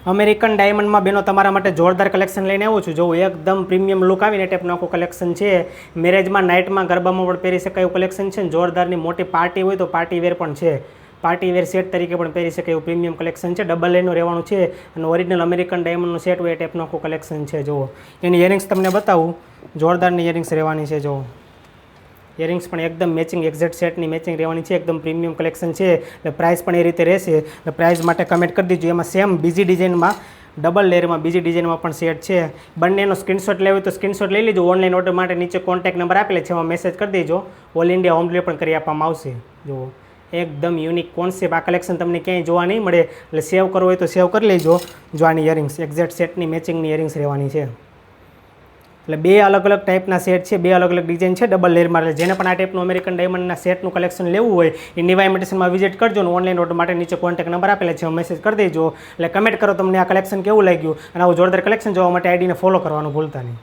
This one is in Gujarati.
અમેરિકન ડાયમંડમાં બેનો તમારા માટે જોરદાર કલેક્શન લઈને આવું છું. જો એકદમ પ્રીમિયમ લુક આવીને ટાઈપનું આખું કલેક્શન છે. મેરેજમાં નાઇટમાં ગરબામાં પણ પહેરી શકાય એવું કલેક્શન છે. જોરદારની મોટી પાર્ટી હોય તો પાર્ટી વેર પણ છે. પાર્ટી વેર સેટ તરીકે પણ પહેરી શકાય એવું પ્રીમિયમ કલેક્શન છે. ડબલ લાઇનનું રહેવાનું છે અને ઓરિજિનલ અમેરિકન ડાયમંડનું સેટ હોય એ ટાઈપનું આખું કલેક્શન છે. જુઓ એની ઇયરિંગ્સ તમને બતાવું. જોરદારની ઇયરિંગ્સ રહેવાની છે. જુઓ ઇયરિંગ્સ પણ એકદમ મેચિંગ એક્ઝેક્ટ સેટની મેચિંગ રહેવાની છે. એકદમ પ્રીમિયમ કલેક્શન છે એટલે પ્રાઇસ પણ એ રીતે રહેશે. એટલે પ્રાઇસ માટે કમેન્ટ કરી દીજો. એમાં સેમ બીજી ડિઝાઇનમાં ડબલ લેયરમાં બીજી ડિઝાઇનમાં પણ સેટ છે. બંનેનો સ્ક્રીનશોટ લેવો તો સ્ક્રીનશોટ લઈ લેજો. ઓનલાઈન ઓર્ડર માટે નીચે કોન્ટેક્ટ નંબર આપેલા છે, એમાં મેસેજ કરી દેજો. ઓલ ઇન્ડિયા હોમ ડિલિવરી પણ કરી આપવામાં આવશે. જુઓ એકદમ યુનિક કોન્સેપ્ટ. આ કલેક્શન તમને ક્યાંય જોવા નહીં મળે એટલે સેવ કરવું હોય તો સેવ કરી લેજો. જો આની ઇયરિંગ્સ એક્ઝેક્ટ સેટની મેચિંગની ઇયરિંગ્સ રહેવાની છે. એટલે બે અલગ અલગ ટાઈપના સેટ છે, બે અલગ અલગ ડિઝાઇન છે ડબલ લેયરમાં. એટલે જેને પણ આ ટાઈપનું અમેરિકન ડાયમંડના સેટનું કલેક્શન લેવું હોય એ નિવા ઇમિટેશનમાં વિઝિટ કરજો અને ઓનલાઈન ઓર્ડર માટે નીચે કોન્ટેક્ટ નંબર આપેલા છે, મેસેજ કરી દેજો. એટલે કમેન્ટ કરો તમને આ કલેક્શન કેવું લાગ્યું અને આવું જોરદાર કલેક્શન જોવા માટે આઈડીને ફોલો કરવાનું ભૂલતા નહીં.